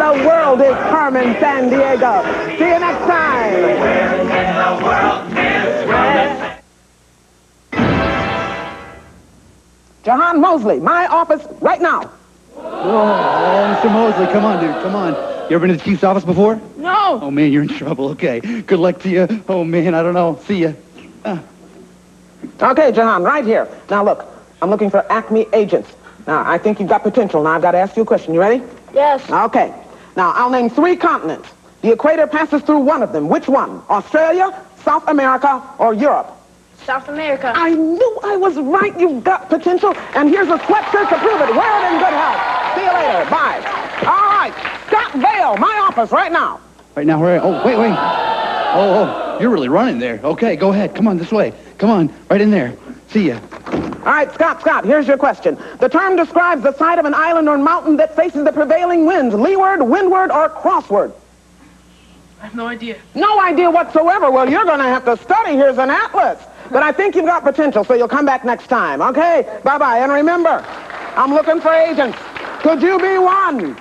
the world is Carmen San Diego. See you next time. Where in the world is where? Jahan Mosley, my office right now. Oh, Mr. Mosley, come on, dude, come on. You ever been to the chief's office before? No. Oh, man, you're in trouble. Okay. Good luck to you. Oh, man, I don't know. See ya. Okay, Jahan, right here. Now, look, I'm looking for Acme agents. Now, I think you've got potential. Now, I've got to ask you a question. You ready? Yes. Okay. Now, I'll name 3 continents. The equator passes through one of them. Which one? Australia, South America, or Europe? South America. I knew I was right. You've got potential. And here's a sweatshirt to prove it. Wear it in good health. See you later. Bye. All right. Scott Vale, my office right now. Right now, where? Oh, wait. Oh, you're really running there. Okay, go ahead. Come on, this way. Come on, right in there. See ya. All right, Scott, here's your question. The term describes the side of an island or mountain that faces the prevailing winds, leeward, windward, or crossward. I have no idea. No idea whatsoever. Well, you're going to have to study. Here's an atlas. But I think you've got potential, so you'll come back next time, okay? Bye-bye. And remember, I'm looking for agents. Could you be one?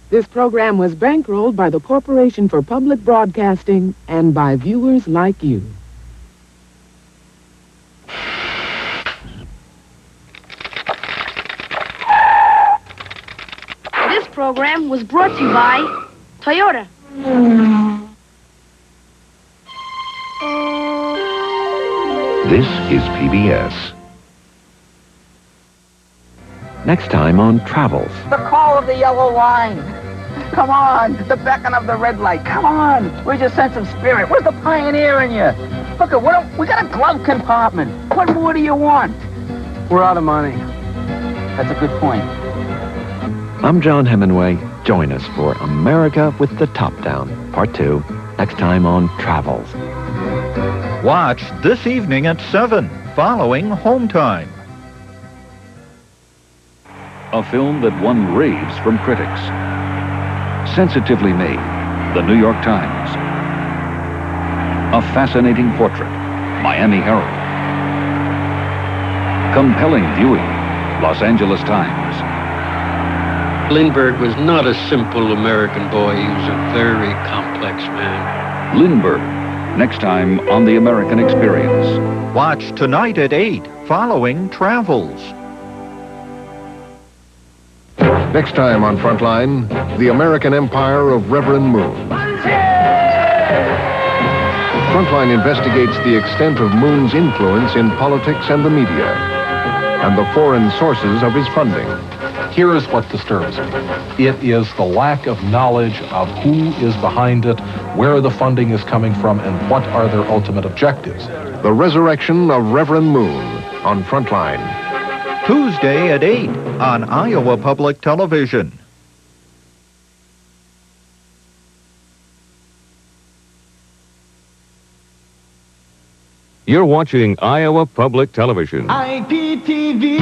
This program was bankrolled by the Corporation for Public Broadcasting and by viewers like you. This program was brought to you by Toyota. This is PBS. Next time on Travels. The call of the yellow line. Come on. The beckon of the red light. Come on. Where's your sense of spirit? Where's the pioneer in you? Look, we got a glove compartment. What more do you want? We're out of money. That's a good point. I'm John Hemingway. Join us for America with the Top Down, Part 2, next time on Travels. Watch this evening at 7, following Home Time. A film that won raves from critics. Sensitively made, The New York Times. A fascinating portrait, Miami Herald. Compelling viewing, Los Angeles Times. Lindbergh was not a simple American boy. He was a very complex man. Lindbergh, next time on The American Experience. Watch tonight at 8, following Travels. Next time on Frontline, the American Empire of Reverend Moon. Frontline investigates the extent of Moon's influence in politics and the media, and the foreign sources of his funding. Here is what disturbs me. It is the lack of knowledge of who is behind it, where the funding is coming from, and what are their ultimate objectives. The Resurrection of Reverend Moon on Frontline. Tuesday at 8 on Iowa Public Television. You're watching Iowa Public Television. IPTV.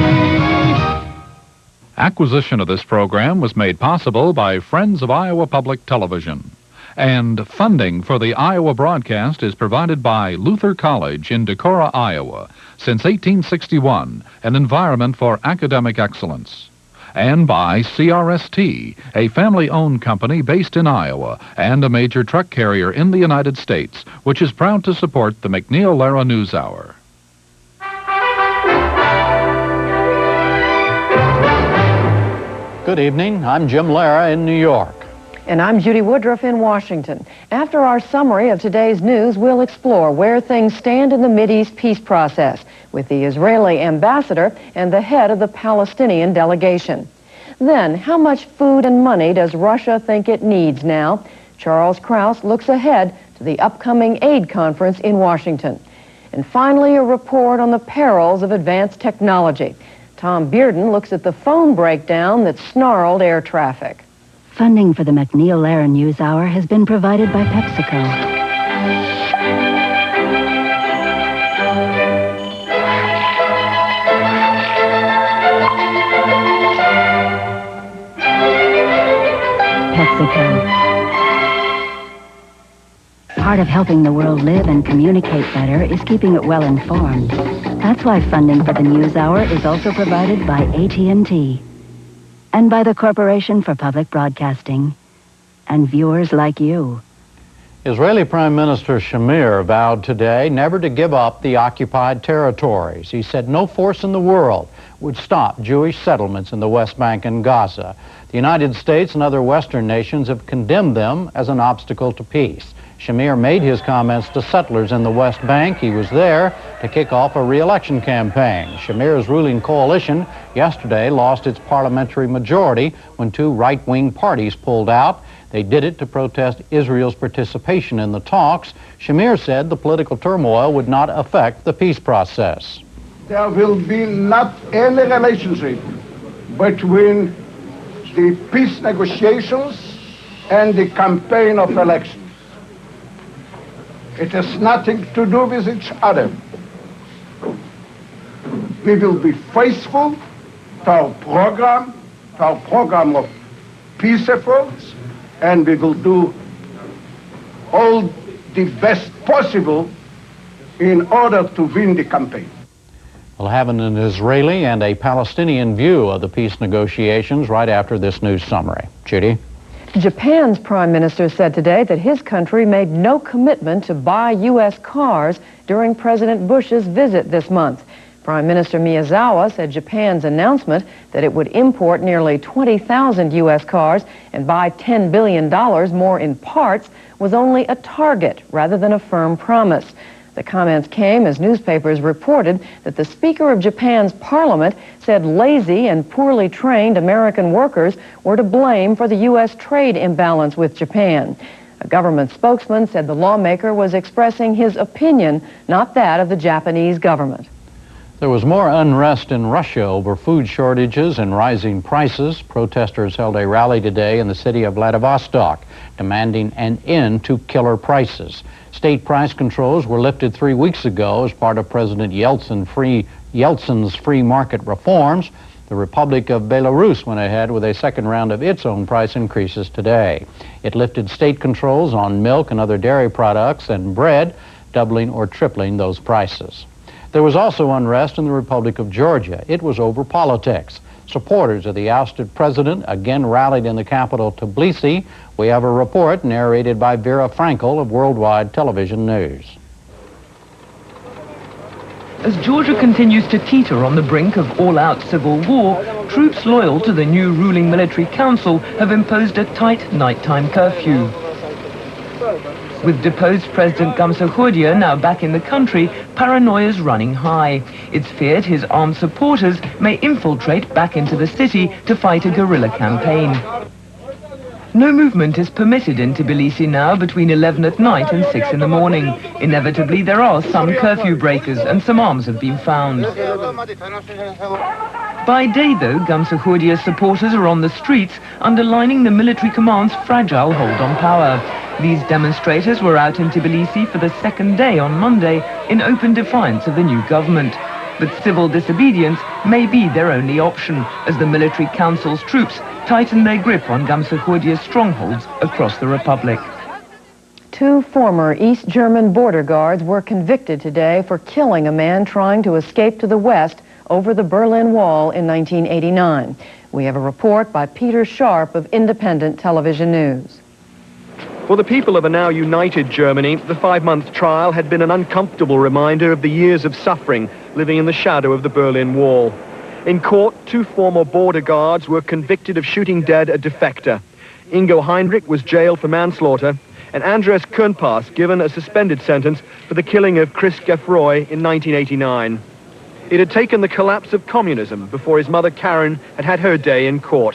Acquisition of this program was made possible by Friends of Iowa Public Television. And funding for the Iowa broadcast is provided by Luther College in Decorah, Iowa, since 1861, an environment for academic excellence. And by CRST, a family-owned company based in Iowa and a major truck carrier in the United States, which is proud to support the MacNeil Lehrer NewsHour. Good evening. I'm Jim Lehrer in New York. And I'm Judy Woodruff in Washington. After our summary of today's news, we'll explore where things stand in the Mideast peace process with the Israeli ambassador and the head of the Palestinian delegation. Then, how much food and money does Russia think it needs now? Charles Krause looks ahead to the upcoming aid conference in Washington. And finally, a report on the perils of advanced technology. Tom Bearden looks at the phone breakdown that snarled air traffic. Funding for the MacNeil Lehrer NewsHour has been provided by PepsiCo. Part of helping the world live and communicate better is keeping it well informed. That's why funding for the NewsHour is also provided by AT&T. and by the Corporation for Public Broadcasting, and viewers like you. Israeli Prime Minister Shamir vowed today never to give up the occupied territories. He said no force in the world would stop Jewish settlements in the West Bank and Gaza. The United States and other Western nations have condemned them as an obstacle to peace. Shamir made his comments to settlers in the West Bank. He was there to kick off a re-election campaign. Shamir's ruling coalition yesterday lost its parliamentary majority when two right-wing parties pulled out. They did it to protest Israel's participation in the talks. Shamir said the political turmoil would not affect the peace process. There will be not any relationship between the peace negotiations and the campaign of elections. It has nothing to do with each other. We will be faithful to our program of peace efforts, and we will do all the best possible in order to win the campaign. We'll have an Israeli and a Palestinian view of the peace negotiations right after this news summary. Judy? Japan's prime minister said today that his country made no commitment to buy U.S. cars during President Bush's visit this month. Prime Minister Miyazawa said Japan's announcement that it would import nearly 20,000 U.S. cars and buy $10 billion more in parts was only a target rather than a firm promise. The comments came as newspapers reported that the Speaker of Japan's parliament said lazy and poorly trained American workers were to blame for the U.S. trade imbalance with Japan. A government spokesman said the lawmaker was expressing his opinion, not that of the Japanese government. There was more unrest in Russia over food shortages and rising prices. Protesters held a rally today in the city of Vladivostok, demanding an end to killer prices. State price controls were lifted 3 weeks ago as part of President Yeltsin's free market reforms. The Republic of Belarus went ahead with a second round of its own price increases today. It lifted state controls on milk and other dairy products and bread, doubling or tripling those prices. There was also unrest in the Republic of Georgia. It was over politics. Supporters of the ousted president again rallied in the capital, Tbilisi. We have a report narrated by Vera Frankel of Worldwide Television News. As Georgia continues to teeter on the brink of all-out civil war, troops loyal to the new ruling military council have imposed a tight nighttime curfew. With deposed President Gamsakhourdia now back in the country, paranoia is running high. It's feared his armed supporters may infiltrate back into the city to fight a guerrilla campaign. No movement is permitted in Tbilisi now between 11 at night and 6 in the morning. Inevitably, there are some curfew breakers and some arms have been found. By day, though, Gamsakhourdia's supporters are on the streets, underlining the military command's fragile hold on power. These demonstrators were out in Tbilisi for the second day on Monday in open defiance of the new government. But civil disobedience may be their only option as the military council's troops tighten their grip on Gamsakhourdia's strongholds across the republic. Two former East German border guards were convicted today for killing a man trying to escape to the west over the Berlin Wall in 1989. We have a report by Peter Sharp of Independent Television News. For the people of a now united Germany, the 5-month trial had been an uncomfortable reminder of the years of suffering living in the shadow of the Berlin Wall. In court, two former border guards were convicted of shooting dead a defector. Ingo Heinrich was jailed for manslaughter, and Andreas Kernpass given a suspended sentence for the killing of Chris Geffroy in 1989. It had taken the collapse of communism before his mother Karen had had her day in court.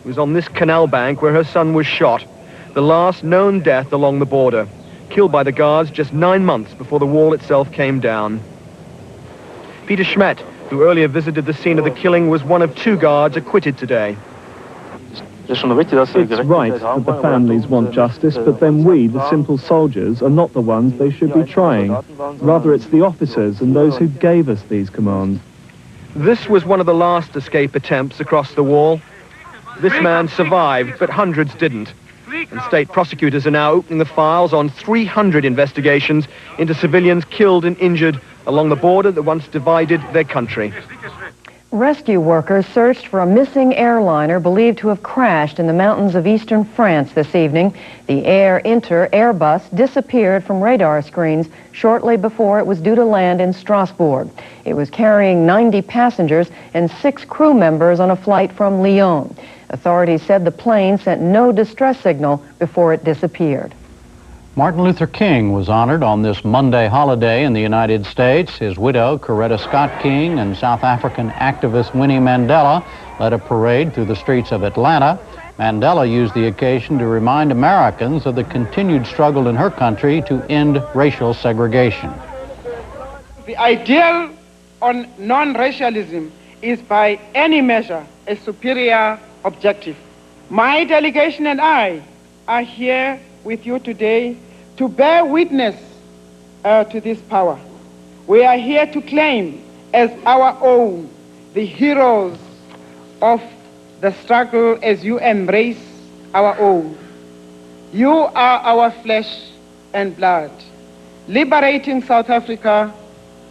It was on this canal bank where her son was shot, the last known death along the border, killed by the guards just 9 months before the wall itself came down. Peter Schmidt, who earlier visited the scene of the killing, was one of two guards acquitted today. It's right that the families want justice, but then we, the simple soldiers, are not the ones they should be trying. Rather, it's the officers and those who gave us these commands. This was one of the last escape attempts across the wall. This man survived, but hundreds didn't. And state prosecutors are now opening the files on 300 investigations into civilians killed and injured along the border that once divided their country. Rescue workers searched for a missing airliner believed to have crashed in the mountains of eastern France this evening. The Air Inter Airbus disappeared from radar screens shortly before it was due to land in Strasbourg. It was carrying 90 passengers and 6 crew members on a flight from Lyon. Authorities said the plane sent no distress signal before it disappeared. Martin Luther King was honored on this Monday holiday in the United States. His widow, Coretta Scott King, and South African activist Winnie Mandela led a parade through the streets of Atlanta. Mandela used the occasion to remind Americans of the continued struggle in her country to end racial segregation. The ideal on non-racialism is by any measure a superior objective. My delegation and I are here with you today to bear witness to this power. We are here to claim as our own the heroes of the struggle as you embrace our own. You are our flesh and blood. Liberating South Africa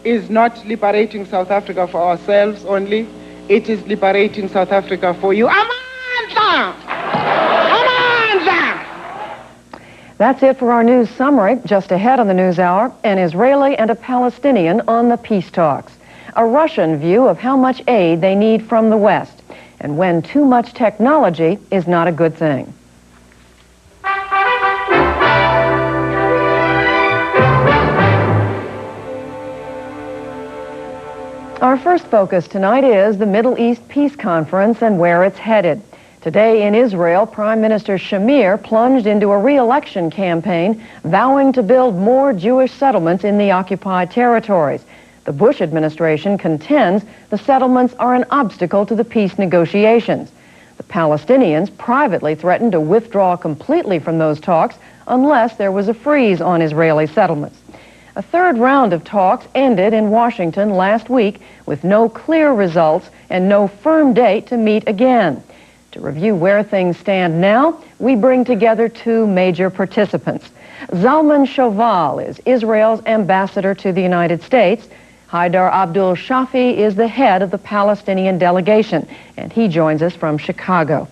is not liberating South Africa for ourselves only. It is liberating South Africa for you. Amandla! Amandla! That's it for our news summary. Just ahead on the News Hour, an Israeli and a Palestinian on the peace talks. A Russian view of how much aid they need from the West, and when too much technology is not a good thing. Our first focus tonight is the Middle East Peace Conference and where it's headed. Today in Israel, Prime Minister Shamir plunged into a re-election campaign, vowing to build more Jewish settlements in the occupied territories. The Bush administration contends the settlements are an obstacle to the peace negotiations. The Palestinians privately threatened to withdraw completely from those talks unless there was a freeze on Israeli settlements. A third round of talks ended in Washington last week with no clear results and no firm date to meet again. To review where things stand now, we bring together 2 major participants. ZALMAN SHOVAL is Israel's ambassador to the United States. HAIDAR ABDUL SHAFI is the head of the Palestinian delegation, and he joins us from Chicago.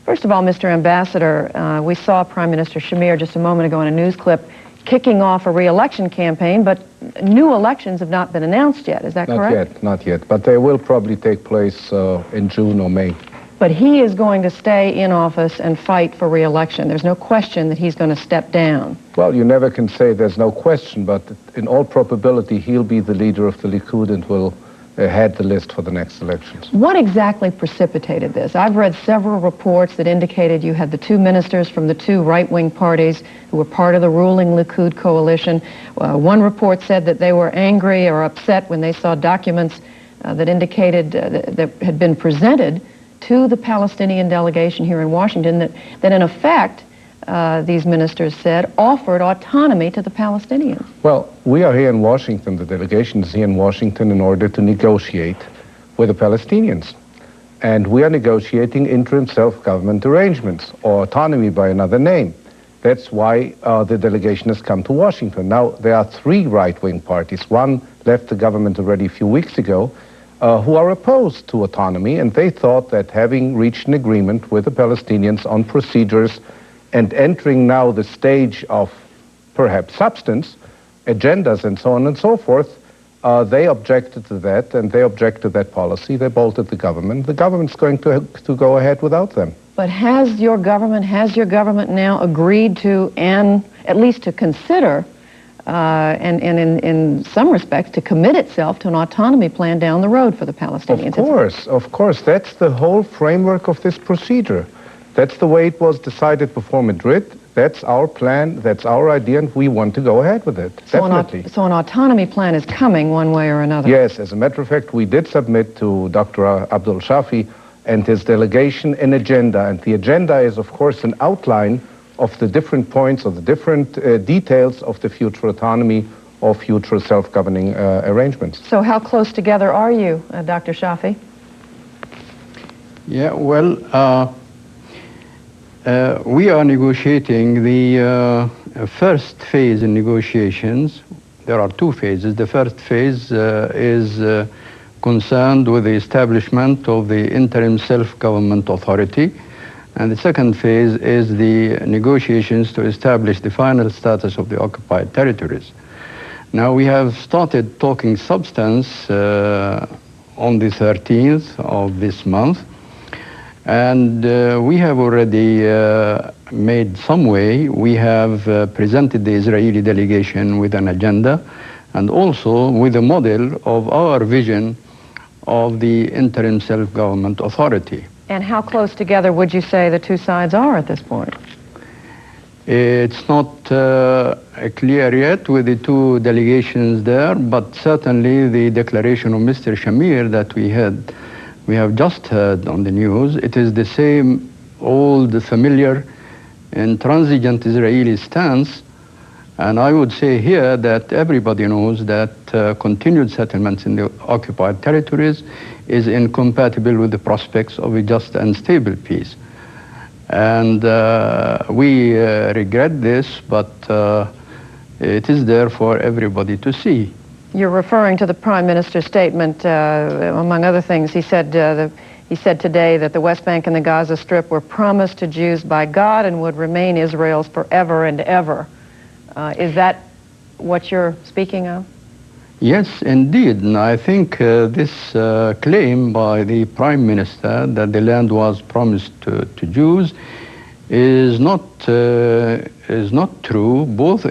First of all, Mr. Ambassador, we saw Prime Minister Shamir just a moment ago in a news clip kicking off a re-election campaign, but new elections have not been announced yet. Is that correct? Not yet, but they will probably take place in June or May. But he is going to stay in office and fight for re-election. There's no question that he's going to step down. Well, you never can say there's no question, but in all probability, he'll be the leader of the Likud and will head the list for the next elections. What exactly precipitated this? I've read several reports that indicated you had the 2 ministers from the 2 right-wing parties who were part of the ruling Likud coalition. One report said that they were angry or upset when they saw documents that indicated that had been presented to the Palestinian delegation here in Washington that in effect, these ministers said, offered autonomy to the Palestinians. Well, we are here in Washington, the delegation is here in Washington in order to negotiate with the Palestinians. And we are negotiating interim self-government arrangements, or autonomy by another name. That's why the delegation has come to Washington. Now, there are 3 right-wing parties. One left the government already a few weeks ago, who are opposed to autonomy, and they thought that having reached an agreement with the Palestinians on procedures and entering now the stage of perhaps substance, agendas and so on and so forth, they objected to that, and they object to that policy. They bolted the government. The government's going to go ahead without them. But has your government now agreed to, and at least to consider, and in some respects, to commit itself to an autonomy plan down the road for the Palestinians? Of course. That's the whole framework of this procedure. That's the way it was decided before Madrid. That's our plan, that's our idea, and we want to go ahead with it, definitely. So an autonomy plan is coming one way or another? Yes, as a matter of fact, we did submit to Dr. Abdul Shafi and his delegation an agenda, and the agenda is, of course, an outline of the different points, of the different details of the future autonomy or future self-governing arrangements. So how close together are you, Dr. Shafi? Yeah, well, we are negotiating the first phase in negotiations. There are 2 phases. The first phase is concerned with the establishment of the interim self-government authority. And the second phase is the negotiations to establish the final status of the occupied territories. Now we have started talking substance on the 13th of this month, and we have already made some way. We have presented the Israeli delegation with an agenda and also with a model of our vision of the interim self-government authority. And how close together would you say the two sides are at this point? It's not clear yet with the two delegations there, but certainly the declaration of Mr. Shamir that we have just heard on the news, it is the same old, familiar, intransigent Israeli stance. And I would say here that everybody knows that continued settlements in the occupied territories is incompatible with the prospects of a just and stable peace. And we regret this, but it is there for everybody to see. You're referring to the Prime Minister's statement, among other things. He said today that the West Bank and the Gaza Strip were promised to Jews by God and would remain Israel's forever and ever. Is that what you're speaking of? Yes, indeed. And I think this claim by the Prime Minister that the land was promised to Jews is not true, both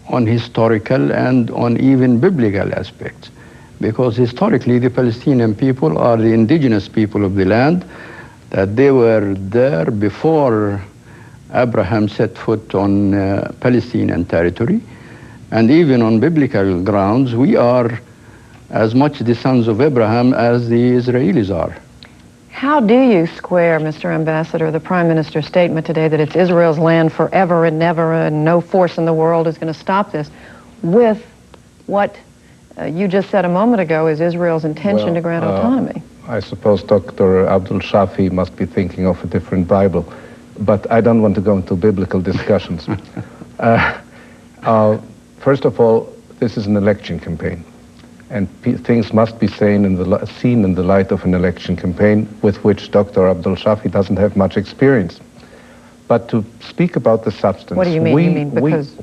on historical and on even biblical aspects. Because historically, the Palestinian people are the indigenous people of the land, that they were there before Abraham set foot on Palestinian territory. And even on biblical grounds, we are as much the sons of Abraham as the Israelis are. How do you square, Mr. Ambassador, the Prime Minister's statement today that it's Israel's land forever and never and no force in the world is going to stop this, with what you just said a moment ago is Israel's intention to grant autonomy? I suppose Dr. Abdul Shafi must be thinking of a different Bible, but I don't want to go into biblical discussions. First of all, this is an election campaign, and things must be seen in the light of an election campaign with which Dr. Abdul Shafi doesn't have much experience. But to speak about the substance... What do you mean? You mean because...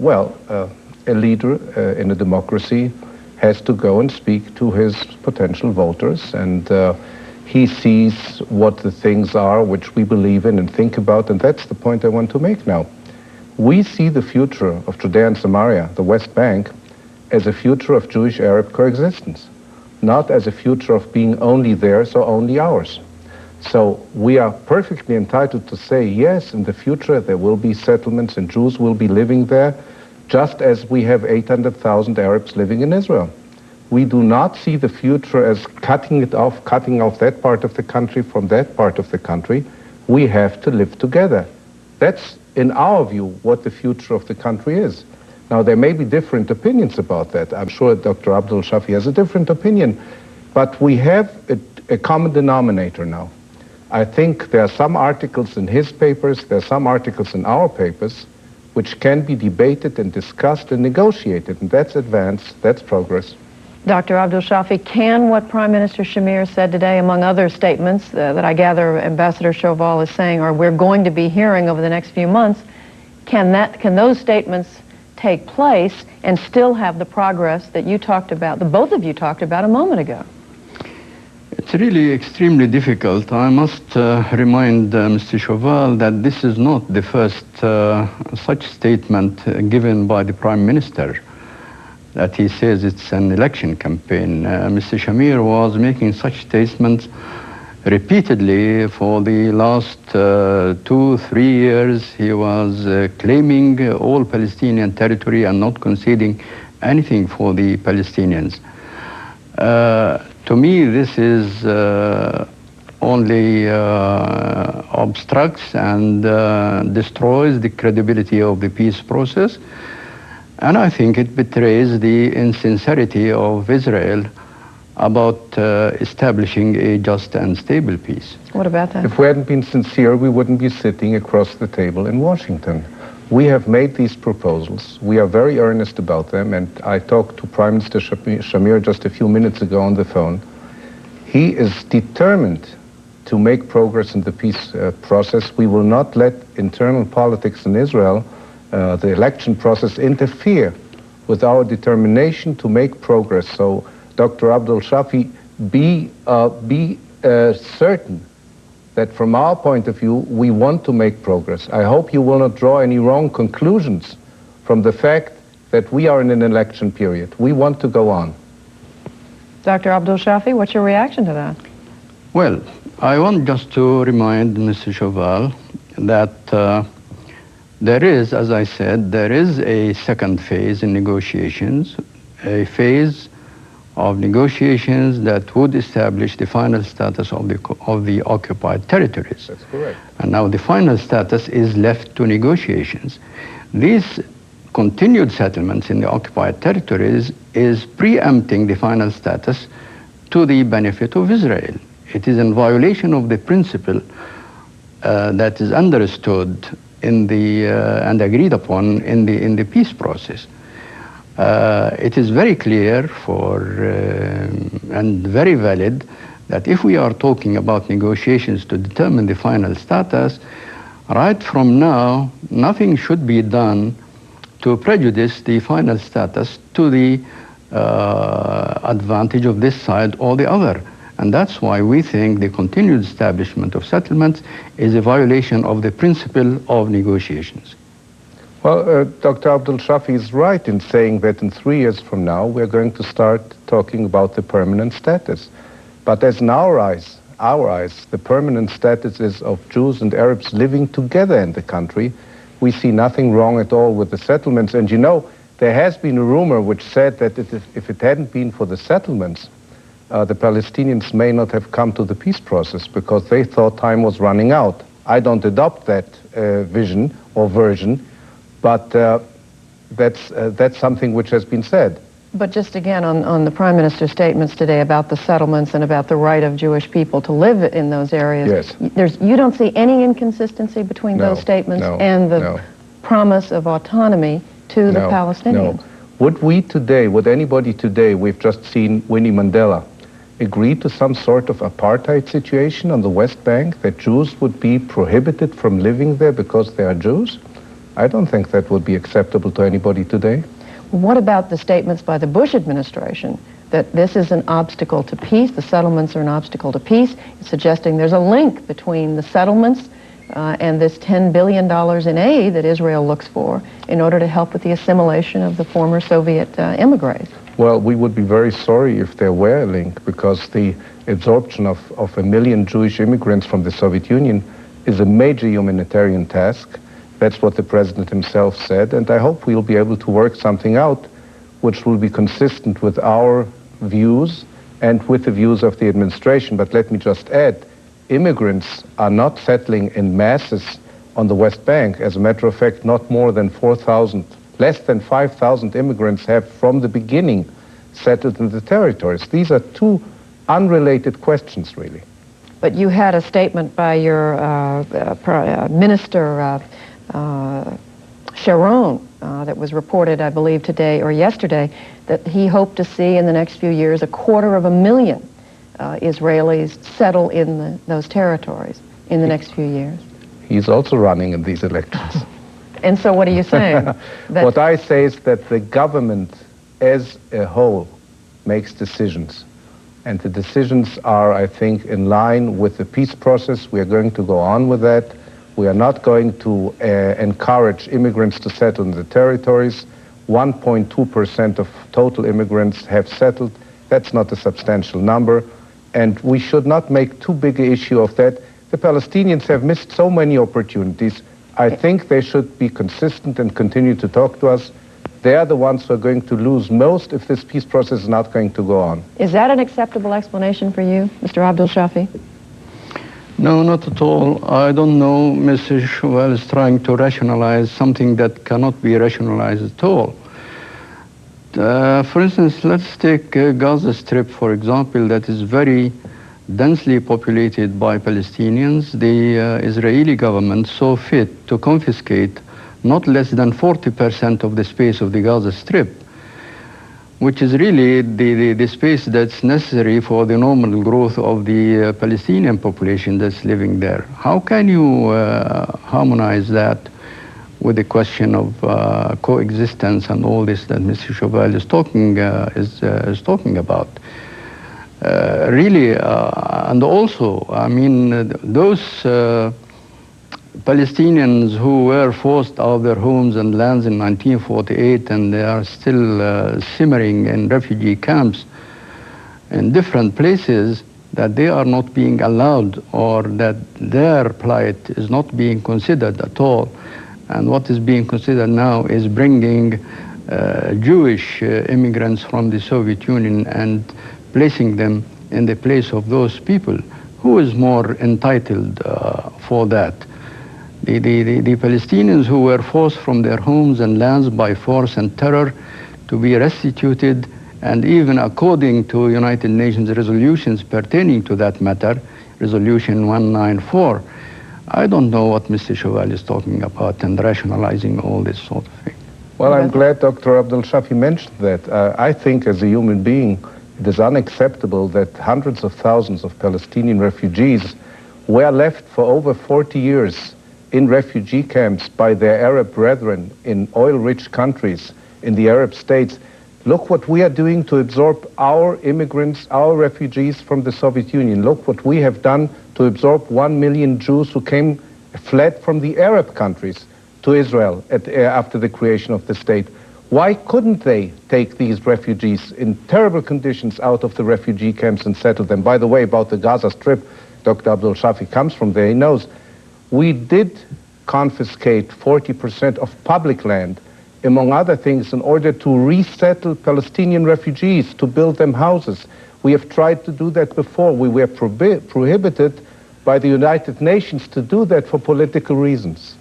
a leader in a democracy has to go and speak to his potential voters, and he sees what the things are which we believe in and think about, and that's the point I want to make now. We see the future of Judea and Samaria, the West Bank, as a future of Jewish-Arab coexistence, not as a future of being only theirs or only ours. So we are perfectly entitled to say, yes, in the future there will be settlements and Jews will be living there, just as we have 800,000 Arabs living in Israel. We do not see the future as cutting off that part of the country from that part of the country. We have to live together. That's, in our view, what the future of the country is. Now, there may be different opinions about that. I'm sure Dr. Abdul Shafi has a different opinion, but we have a common denominator now. I think there are some articles in his papers, there are some articles in our papers, which can be debated and discussed and negotiated, and that's advance, that's progress. Dr. Abdul Shafi, can what Prime Minister Shamir said today, among other statements that I gather Ambassador SHOVAL is saying, or we're going to be hearing over the next few months, can those statements take place and still have the progress that you talked about, the both of you talked about a moment ago? It's really extremely difficult. I must remind Mr. SHOVAL that this is not the first such statement given by the Prime Minister, that he says it's an election campaign. Mr. Shamir was making such statements repeatedly for the last 2-3 years. He was claiming all Palestinian territory and not conceding anything for the Palestinians. To me, this is only obstructs and destroys the credibility of the peace process. And I think it betrays the insincerity of Israel about establishing a just and stable peace. What about that? If we hadn't been sincere, we wouldn't be sitting across the table in Washington. We have made these proposals. We are very earnest about them, and I talked to Prime Minister Shamir just a few minutes ago on the phone. He is determined to make progress in the peace process. We will not let internal politics in Israel, the election process, interfere with our determination to make progress. So, Dr. Abdul Shafi, be certain that from our point of view, we want to make progress. I hope you will not draw any wrong conclusions from the fact that we are in an election period. We want to go on. Dr. Abdul Shafi, what's your reaction to that? Well, I want just to remind Mr. Shoval that there is, as I said, there is a second phase in negotiations, a phase of negotiations that would establish the final status of the occupied territories. That's correct. And now the final status is left to negotiations. These continued settlements in the occupied territories is preempting the final status to the benefit of Israel. It is in violation of the principle that is understood in the and agreed upon in the peace process. It is very clear and very valid that if we are talking about negotiations to determine the final status, right from now, nothing should be done to prejudice the final status to the advantage of this side or the other. And that's why we think the continued establishment of settlements is a violation of the principle of negotiations. Well, Dr. Abdul Shafi is right in saying that in 3 years from now, we're going to start talking about the permanent status. But as in our eyes, the permanent status is of Jews and Arabs living together in the country. We see nothing wrong at all with the settlements. And you know, there has been a rumor which said that if it hadn't been for the settlements, the Palestinians may not have come to the peace process because they thought time was running out. I don't adopt that vision or version, but that's something which has been said. But just again on the Prime Minister's statements today about the settlements and about the right of Jewish people to live in those areas, yes. You don't see any inconsistency between those statements and the promise of autonomy to the Palestinians? No. Would anybody today, we've just seen Winnie Mandela, agree to some sort of apartheid situation on the West Bank, that Jews would be prohibited from living there because they are Jews? I don't think that would be acceptable to anybody today. What about the statements by the Bush administration that this is an obstacle to peace, the settlements are an obstacle to peace, suggesting there's a link between the settlements and this $10 billion in aid that Israel looks for in order to help with the assimilation of the former Soviet immigrants? Well, we would be very sorry if there were a link, because the absorption of 1 million Jewish immigrants from the Soviet Union is a major humanitarian task. That's what the president himself said, and I hope we'll be able to work something out which will be consistent with our views and with the views of the administration. But let me just add, immigrants are not settling in masses on the West Bank. As a matter of fact, not more than 4,000, less than 5,000 immigrants have from the beginning settled in the territories. These are two unrelated questions, really. But you had a statement by your minister, Sharon, that was reported, I believe, today or yesterday, that he hoped to see in the next few years 250,000 Israelis settle in those territories in the next few years. He's also running in these elections. And so what are you saying? What I say is that the government as a whole makes decisions. And the decisions are, I think, in line with the peace process. We are going to go on with that. We are not going to encourage immigrants to settle in the territories. 1.2% of total immigrants have settled. That's not a substantial number. And we should not make too big an issue of that. The Palestinians have missed so many opportunities. I think they should be consistent and continue to talk to us. They are the ones who are going to lose most if this peace process is not going to go on. Is that an acceptable explanation for you, Mr. Abdul Shafi? No, not at all. I don't know. Mr. Shoval is trying to rationalize something that cannot be rationalized at all. For instance, let's take Gaza Strip, for example, that is very densely populated by Palestinians. The Israeli government saw fit to confiscate not less than 40% of the space of the Gaza Strip. which is really the space that's necessary for the normal growth of the Palestinian population that's living there. How can you harmonize that with the question of coexistence and all this that Mr. Chauvel is talking about? Really, and also, I mean, those Palestinians who were forced out of their homes and lands in 1948, and they are still simmering in refugee camps in different places, that they are not being allowed, or that their plight is not being considered at all. And what is being considered now is bringing Jewish immigrants from the Soviet Union and placing them in the place of those people. Who is more entitled for that? The Palestinians who were forced from their homes and lands by force and terror to be restituted, and even according to United Nations resolutions pertaining to that matter, Resolution 194, I don't know what Mr. Chauvel is talking about and rationalizing all this sort of thing. Well, I'm glad Dr. Abdul Shafi mentioned that. I think as a human being, it is unacceptable that hundreds of thousands of Palestinian refugees were left for over 40 years in refugee camps by their Arab brethren in oil-rich countries, in the Arab states. Look what we are doing to absorb our immigrants, our refugees from the Soviet Union. Look what we have done to absorb 1 million Jews who fled from the Arab countries to Israel after the creation of the state. Why couldn't they take these refugees in terrible conditions out of the refugee camps and settle them? By the way, about the Gaza Strip, Dr. Abdul Shafi comes from there, he knows. We did confiscate 40% of public land, among other things, in order to resettle Palestinian refugees, to build them houses. We have tried to do that before. We were prohibited by the United Nations to do that for political reasons.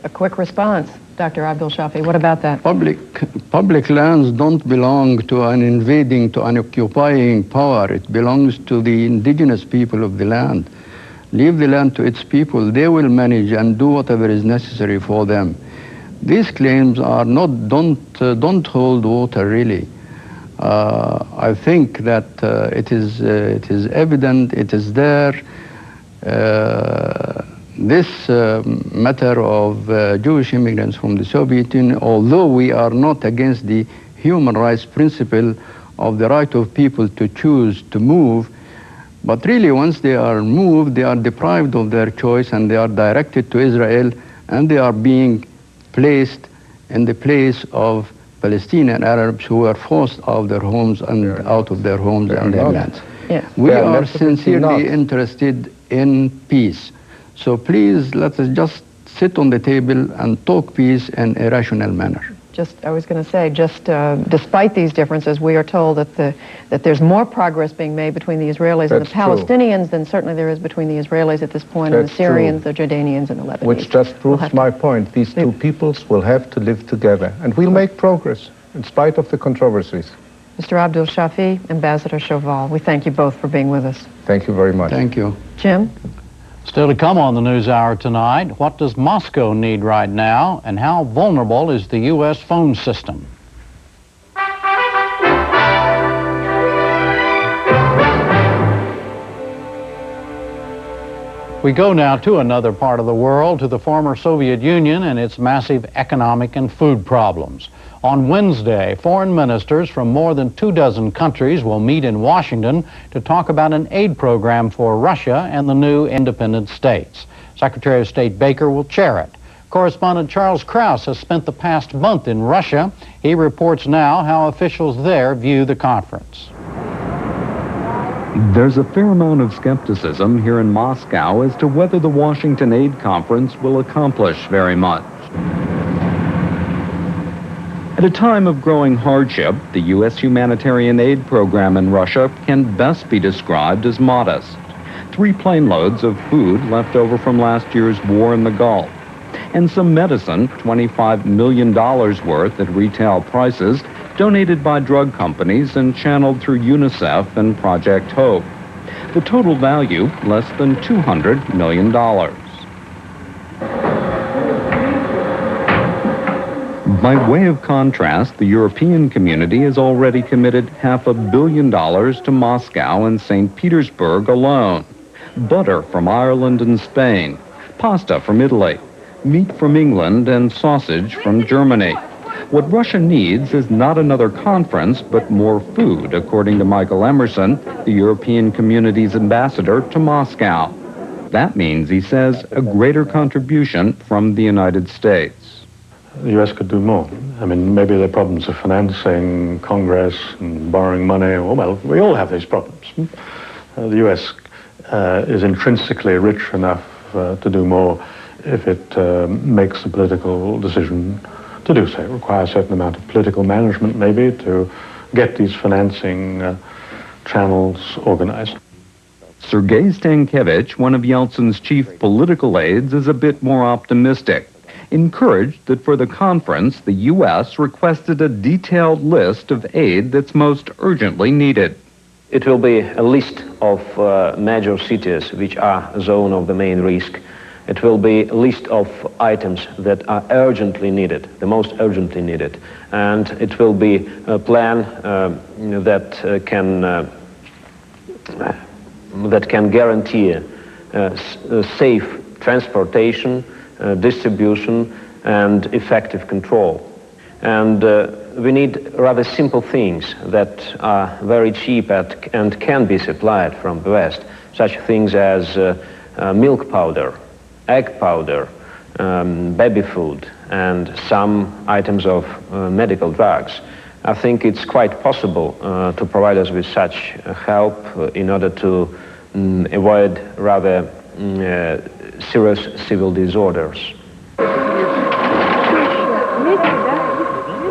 A quick response, Dr. Abdul Shafi. What about that? Public lands don't belong to an invading, to an occupying power. It belongs to the indigenous people of the land. Leave the land to its people. They will manage and do whatever is necessary for them. These claims are not, don't hold water, really. I think that it is evident, it is there. This matter of Jewish immigrants from the Soviet Union, although we are not against the human rights principle of the right of people to choose to move, but really once they are moved, they are deprived of their choice and they are directed to Israel, and they are being placed in the place of Palestinian Arabs who were forced out of their homes and out of their homes and their lands. Yeah. We are sincerely interested in peace. So please let us just sit on the table and talk peace in a rational manner. I was going to say, despite these differences, we are told that there's more progress being made between the Israelis and the Palestinians than certainly there is between the Israelis at this point and the Syrians, the Jordanians, and the Lebanese. Which just proves my point. These two peoples will have to live together, and we'll make progress in spite of the controversies. Mr. Abdul Shafi, Ambassador Chauvel, we thank you both for being with us. Thank you very much. Thank you. Jim? Still to come on the NewsHour tonight, what does Moscow need right now, and how vulnerable is the U.S. phone system? We go now to another part of the world, to the former Soviet Union and its massive economic and food problems. On Wednesday, foreign ministers from more than 24 countries will meet in Washington to talk about an aid program for Russia and the new independent states. Secretary of State Baker will chair it. Correspondent Charles Krause has spent the past month in Russia. He reports now how officials there view the conference. There's a fair amount of skepticism here in Moscow as to whether the Washington Aid Conference will accomplish very much. At a time of growing hardship, the U.S. humanitarian aid program in Russia can best be described as modest. 3 plane loads of food left over from last year's war in the Gulf, and some medicine, $25 million worth at retail prices, donated by drug companies and channeled through UNICEF and Project Hope. The total value, less than $200 million. By way of contrast, the European community has already committed $500 million to Moscow and St. Petersburg alone. Butter from Ireland and Spain, pasta from Italy, meat from England, and sausage from Germany. What Russia needs is not another conference, but more food, according to Michael Emerson, the European community's ambassador to Moscow. That means, he says, a greater contribution from the United States. The U.S. could do more. I mean, maybe there are problems of financing Congress and borrowing money. Well, we all have these problems. The U.S. Is intrinsically rich enough to do more if it makes a political decision to do so. It requires a certain amount of political management, maybe, to get these financing channels organized. Sergei Stankevich, one of Yeltsin's chief political aides, is a bit more optimistic, encouraged that for the conference, the U.S. requested a detailed list of aid that's most urgently needed. It will be a list of major cities which are a zone of the main risk. It will be a list of items that are urgently needed, the most urgently needed. And it will be a plan that can guarantee safe transportation, distribution, and effective control. And we need rather simple things that are very cheap and can be supplied from the West, such things as milk powder, egg powder, baby food, and some items of medical drugs. I think it's quite possible to provide us with such help in order to avoid rather serious civil disorders.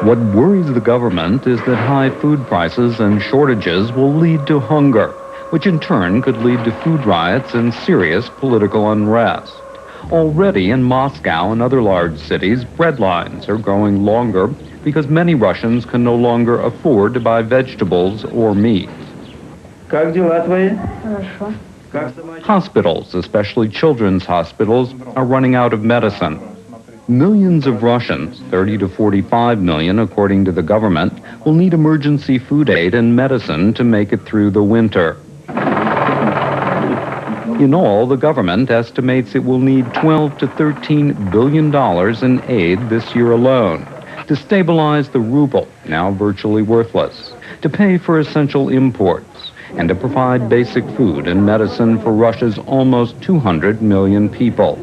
What worries the government is that high food prices and shortages will lead to hunger, which in turn could lead to food riots and serious political unrest. Already in Moscow and other large cities, bread lines are growing longer because many Russians can no longer afford to buy vegetables or meat. Hospitals, especially children's hospitals, are running out of medicine. Millions of Russians, 30 to 45 million according to the government, will need emergency food aid and medicine to make it through the winter. In all, the government estimates it will need $12 to $13 billion in aid this year alone to stabilize the ruble, now virtually worthless, to pay for essential imports, and to provide basic food and medicine for Russia's almost 200 million people.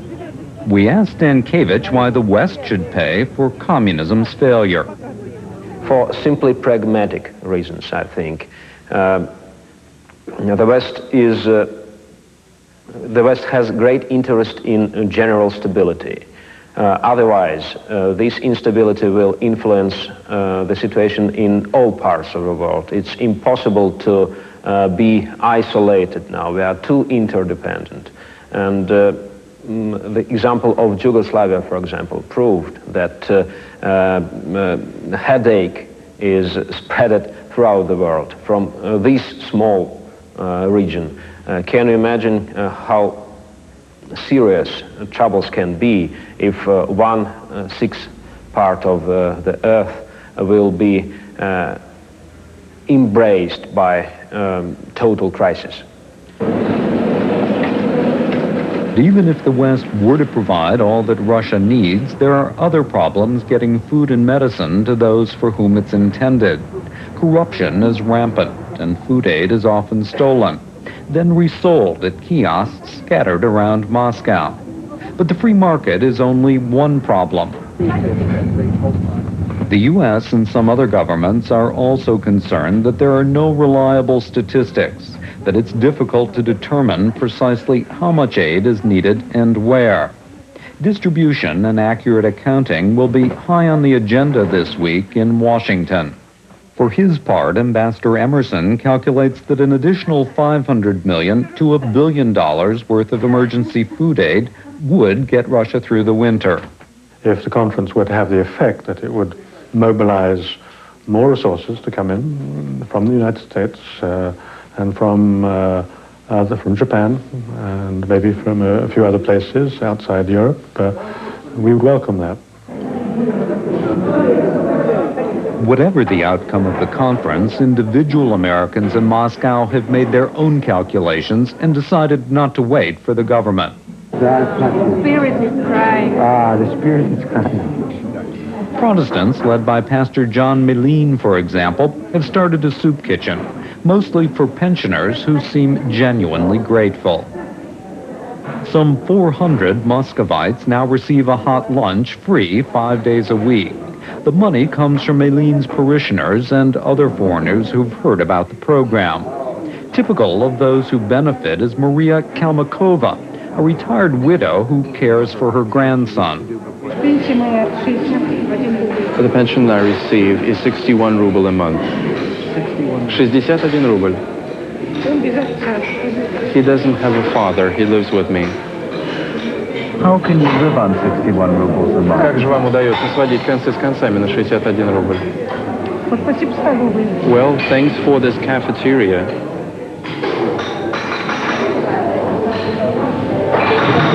We asked Stankevich why the West should pay for communism's failure. For simply pragmatic reasons, I think. The West has great interest in general stability. Otherwise, this instability will influence the situation in all parts of the world. It's impossible to be isolated now. We are too interdependent. And the example of Yugoslavia, for example, proved that headache is spread throughout the world from this small region. Can you imagine how serious troubles can be if 1/6 part of the earth will be embraced by total crisis? Even if the West were to provide all that Russia needs, there are other problems getting food and medicine to those for whom it's intended. Corruption is rampant, and food aid is often stolen, then resold at kiosks scattered around Moscow. But the free market is only one problem. The U.S. and some other governments are also concerned that there are no reliable statistics, that it's difficult to determine precisely how much aid is needed and where. Distribution and accurate accounting will be high on the agenda this week in Washington. For his part, Ambassador Emerson calculates that an additional $500 million to $1 billion worth of emergency food aid would get Russia through the winter. If the conference were to have the effect that it would mobilize more resources to come in from the United States and from Japan and maybe from a few other places outside Europe, we would welcome that. Whatever the outcome of the conference, individual Americans in Moscow have made their own calculations and decided not to wait for the government. The spirit is crying. The spirit is crying. Protestants, led by Pastor John Milene, for example, have started a soup kitchen, mostly for pensioners who seem genuinely grateful. Some 400 Muscovites now receive a hot lunch free 5 days a week. The money comes from Milene's parishioners and other foreigners who've heard about the program. Typical of those who benefit is Maria Kalmakova, a retired widow who cares for her grandson. The pension I receive is 61 ruble a month. 61 ruble. He doesn't have a father, he lives with me. How can you live on 61 rubles a month? Как же вам удается сводить концы с концами на 61 рубль? Well, thanks for this cafeteria.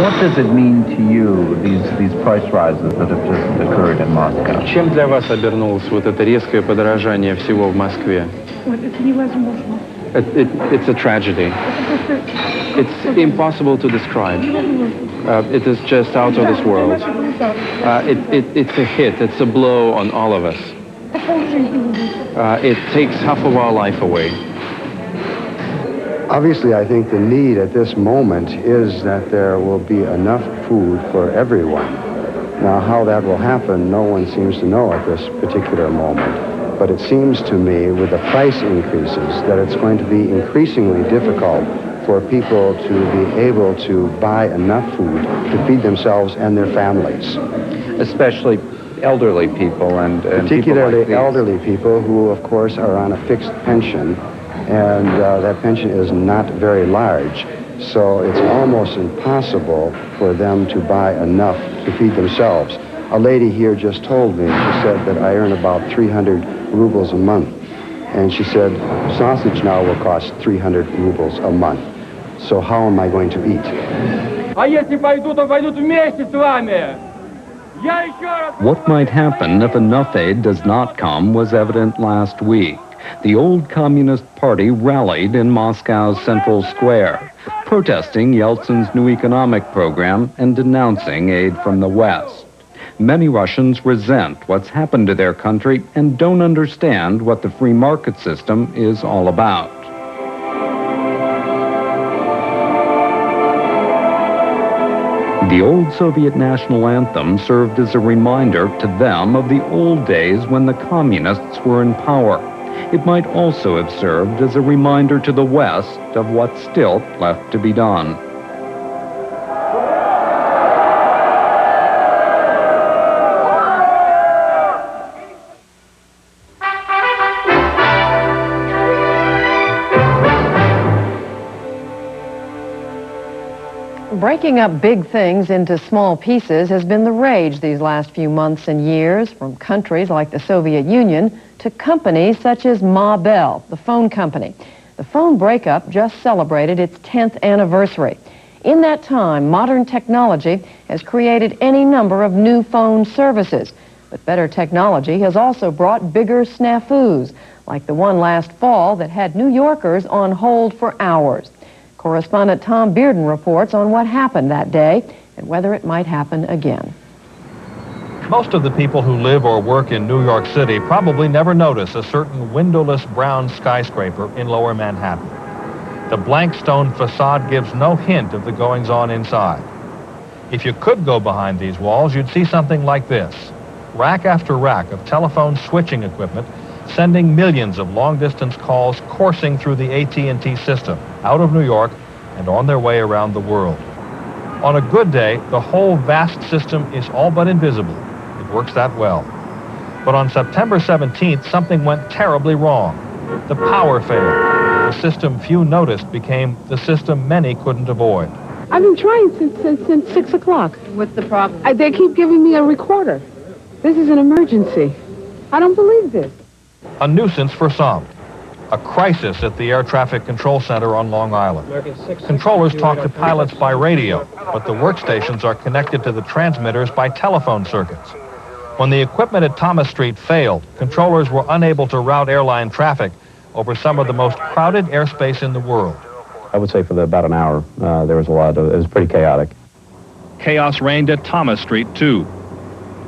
What does it mean to you, these price rises that have just occurred in Moscow? Чем для вас обернулось вот это резкое подорожание всего в Москве? It's a tragedy. It's impossible to describe. It is just out of this world. It's a hit. It's a blow on all of us. It takes half of our life away. Obviously, I think the need at this moment is that there will be enough food for everyone. Now, how that will happen, no one seems to know at this particular moment. But it seems to me, with the price increases, that it's going to be increasingly difficult for people to be able to buy enough food to feed themselves and their families. Especially elderly people and particularly people like elderly people who, of course, are on a fixed pension, and that pension is not very large. So it's almost impossible for them to buy enough to feed themselves. A lady here just told me, she said that I earn about 300 rubles a month. And she said, sausage now will cost 300 rubles a month. So how am I going to eat? What might happen if enough aid does not come was evident last week. The old Communist Party rallied in Moscow's Central Square, protesting Yeltsin's new economic program and denouncing aid from the West. Many Russians resent what's happened to their country and don't understand what the free market system is all about. The old Soviet national anthem served as a reminder to them of the old days when the communists were in power. It might also have served as a reminder to the West of what's still left to be done. Breaking up big things into small pieces has been the rage these last few months and years, from countries like the Soviet Union to companies such as Ma Bell, the phone company. The phone breakup just celebrated its 10th anniversary. In that time, modern technology has created any number of new phone services. But better technology has also brought bigger snafus, like the one last fall that had New Yorkers on hold for hours. Correspondent Tom Bearden reports on what happened that day and whether it might happen again. Most of the people who live or work in New York City probably never notice a certain windowless brown skyscraper in Lower Manhattan. The blank stone facade gives no hint of the goings-on inside. If you could go behind these walls, you'd see something like this. Rack after rack of telephone switching equipment sending millions of long-distance calls coursing through the AT&T system out of New York and on their way around the world. On a good day, the whole vast system is all but invisible. It works that well. But on September 17th, something went terribly wrong. The power failed. The system few noticed became the system many couldn't avoid. I've been trying since 6 o'clock. What's the problem? They keep giving me a recorder. This is an emergency. I don't believe this. A nuisance for some. A crisis at the Air Traffic Control Center on Long Island. Controllers talk to pilots by radio, but the workstations are connected to the transmitters by telephone circuits. When the equipment at Thomas Street failed, controllers were unable to route airline traffic over some of the most crowded airspace in the world. I would say for about an hour, there was it was pretty chaotic. Chaos reigned at Thomas Street, too.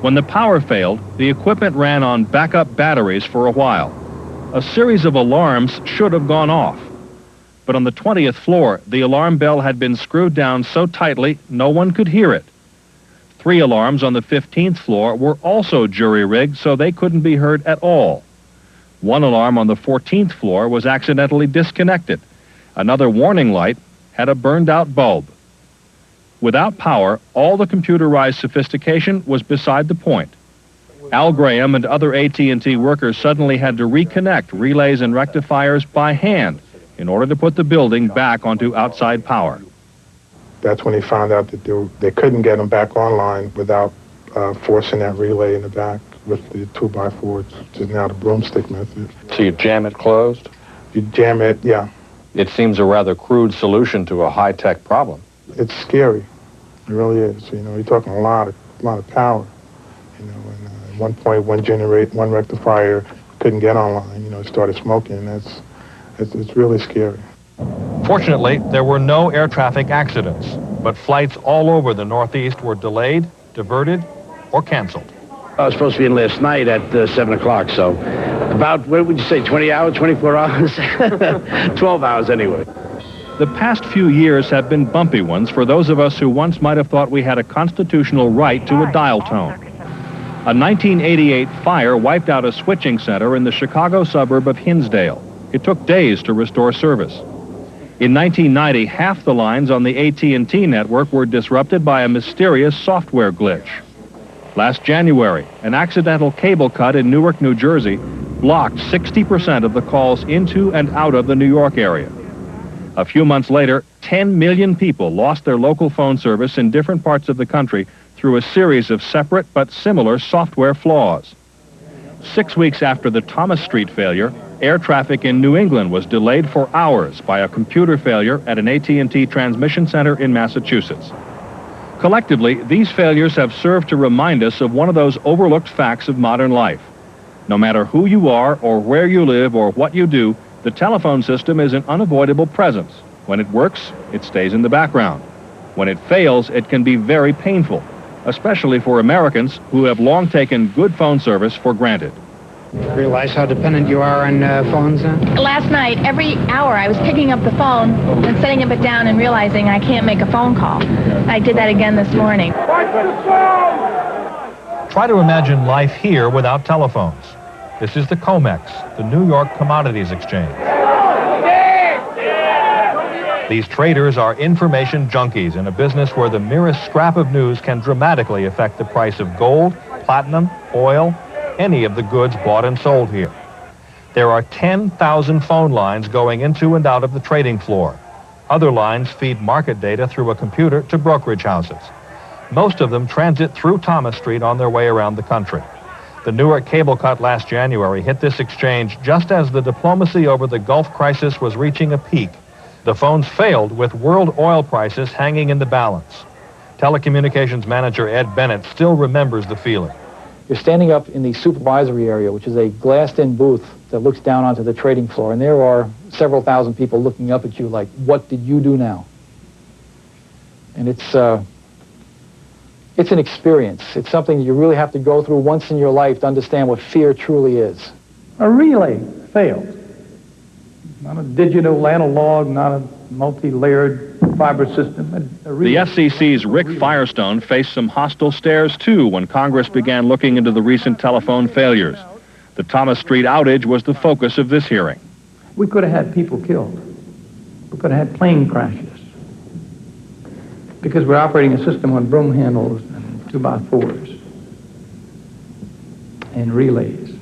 When the power failed, the equipment ran on backup batteries for a while. A series of alarms should have gone off. But on the 20th floor, the alarm bell had been screwed down so tightly no one could hear it. 3 alarms on the 15th floor were also jury-rigged, so they couldn't be heard at all. 1 alarm on the 14th floor was accidentally disconnected. Another warning light had a burned-out bulb. Without power, all the computerized sophistication was beside the point. Al Graham and other AT&T workers suddenly had to reconnect relays and rectifiers by hand in order to put the building back onto outside power. That's when they found out that they couldn't get them back online without forcing that relay in the back with the 2x4, which is now the broomstick method. So you jam it closed? You jam it, yeah. It seems a rather crude solution to a high-tech problem. It's scary. It really is. You know, you're talking a lot of power. You know, and at one point, one rectifier couldn't get online. You know, it started smoking, and it's really scary. Fortunately, there were no air traffic accidents, but flights all over the Northeast were delayed, diverted, or canceled. I was supposed to be in last night at 7 o'clock, so about, what would you say, 20 hours, 24 hours? 12 hours anyway. The past few years have been bumpy ones for those of us who once might have thought we had a constitutional right to a dial tone. A 1988 fire wiped out a switching center in the Chicago suburb of Hinsdale. It took days to restore service. In 1990, half the lines on the AT&T network were disrupted by a mysterious software glitch. Last January, an accidental cable cut in Newark, New Jersey, blocked 60% of the calls into and out of the New York area. A few months later, 10 million people lost their local phone service in different parts of the country through a series of separate but similar software flaws. 6 weeks after the Thomas Street failure, air traffic in New England was delayed for hours by a computer failure at an AT&T transmission center in Massachusetts. Collectively, these failures have served to remind us of one of those overlooked facts of modern life. No matter who you are or where you live or what you do, the telephone system is an unavoidable presence. When it works, it stays in the background. When it fails, it can be very painful, especially for Americans who have long taken good phone service for granted. Realize how dependent you are on phones now? Last night, every hour, I was picking up the phone and setting it down and realizing I can't make a phone call. I did that again this morning. Try to imagine life here without telephones. This is the COMEX, the New York Commodities Exchange. These traders are information junkies in a business where the merest scrap of news can dramatically affect the price of gold, platinum, oil, any of the goods bought and sold here. There are 10,000 phone lines going into and out of the trading floor. Other lines feed market data through a computer to brokerage houses. Most of them transit through Thomas Street on their way around the country. The Newark cable cut last January hit this exchange just as the diplomacy over the Gulf crisis was reaching a peak. The phones failed with world oil prices hanging in the balance. Telecommunications manager Ed Bennett still remembers the feeling. You're standing up in the supervisory area, which is a glassed-in booth that looks down onto the trading floor, and there are several thousand people looking up at you like, what did you do now? And it's an experience. It's something you really have to go through once in your life to understand what fear truly is. A relay failed. Not a digital analog, not a multi-layered fiber system. The FCC's Rick Firestone faced some hostile stares, too, when Congress began looking into the recent telephone failures. The Thomas Street outage was the focus of this hearing. We could have had people killed. We could have had plane crashes. Because we're operating a system on broom handles and 2x4s and relays.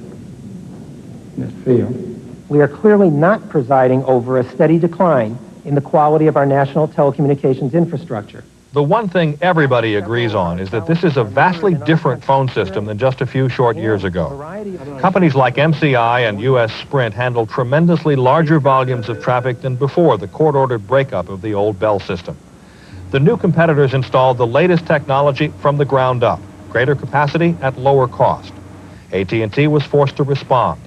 That failed. We are clearly not presiding over a steady decline in the quality of our national telecommunications infrastructure. The one thing everybody agrees on is that this is a vastly different phone system than just a few short years ago. Companies like MCI and U.S. Sprint handle tremendously larger volumes of traffic than before the court-ordered breakup of the old Bell system. The new competitors installed the latest technology from the ground up. greater capacity at lower cost. AT&T was forced to respond.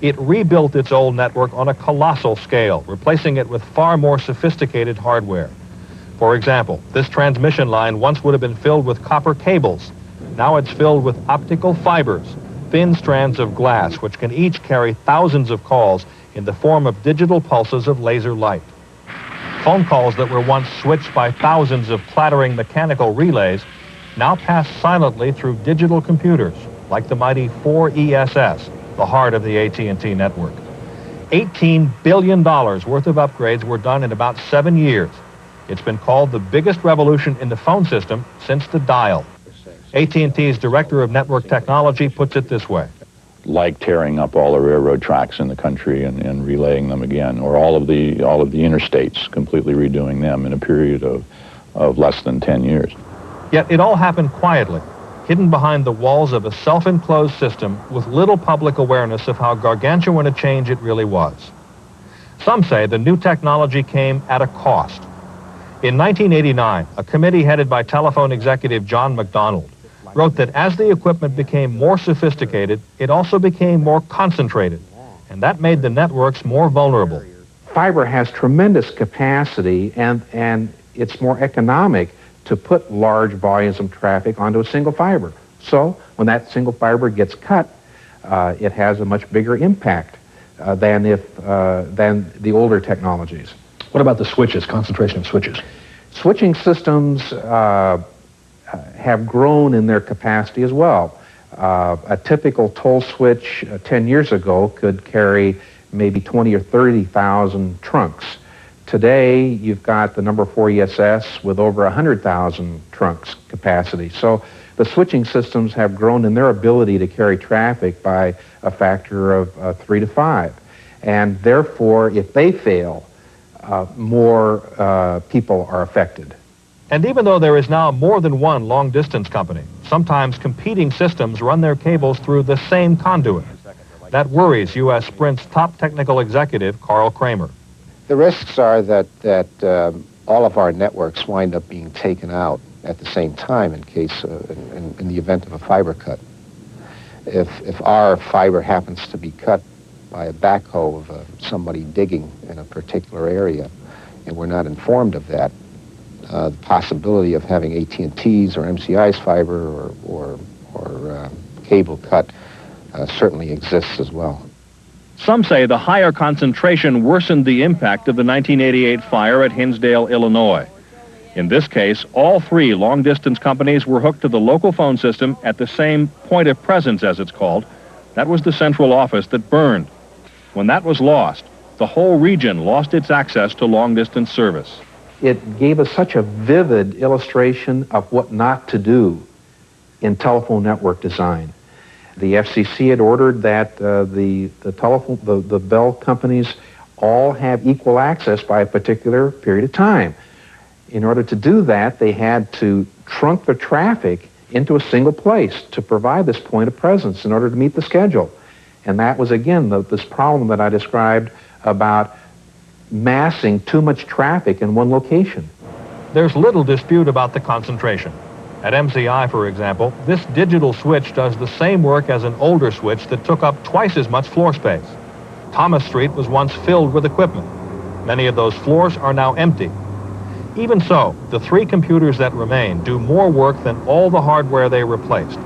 It rebuilt its old network on a colossal scale, replacing it with far more sophisticated hardware. For example, this transmission line once would have been filled with copper cables. Now it's filled with optical fibers, thin strands of glass, which can each carry thousands of calls in the form of digital pulses of laser light. Phone calls that were once switched by thousands of clattering mechanical relays now pass silently through digital computers, like the mighty 4ESS, the heart of the AT&T network. $18 billion worth of upgrades were done in about 7 years. It's been called the biggest revolution in the phone system since the dial. AT&T's Director of Network Technology puts it this way. Like tearing up all the railroad tracks in the country and relaying them again, or all of the interstates, completely redoing them in a period of less than 10 years. Yet it all happened quietly, hidden behind the walls of a self-enclosed system with little public awareness of how gargantuan a change it really was. Some say the new technology came at a cost. In 1989, a committee headed by telephone executive John McDonald wrote that as the equipment became more sophisticated, it also became more concentrated, and that made the networks more vulnerable. Fiber has tremendous capacity, and it's more economic to put large volumes of traffic onto a single fiber. So when that single fiber gets cut, it has a much bigger impact than the older technologies. What about the switches, concentration of switches? Switching systems have grown in their capacity as well. A typical toll switch 10 years ago could carry maybe 20 or 30,000 trunks. Today, you've got the number 4ESS with over 100,000 trunks capacity. So the switching systems have grown in their ability to carry traffic by a factor of 3 to 5. And therefore, if they fail, more people are affected. And even though there is now more than one long-distance company, sometimes competing systems run their cables through the same conduit. That worries U.S. Sprint's top technical executive, Carl Kramer. The risks are that all of our networks wind up being taken out at the same time in case, in the event of a fiber cut. If our fiber happens to be cut by a backhoe of somebody digging in a particular area, and we're not informed of that, the possibility of having AT&T's or MCI's fiber or cable cut certainly exists as well. Some say the higher concentration worsened the impact of the 1988 fire at Hinsdale, Illinois. In this case, all three long-distance companies were hooked to the local phone system at the same point of presence, as it's called. That was the central office that burned. When that was lost, the whole region lost its access to long-distance service. It gave us such a vivid illustration of what not to do in telephone network design. The FCC had ordered that the bell companies all have equal access by a particular period of time. In order to do that, they had to trunk the traffic into a single place to provide this point of presence in order to meet the schedule. And that was, again, this problem that I described about massing too much traffic in one location. There's little dispute about the concentration. At MCI, for example, this digital switch does the same work as an older switch that took up twice as much floor space. Thomas Street was once filled with equipment. Many of those floors are now empty. Even so, the three computers that remain do more work than all the hardware they replaced.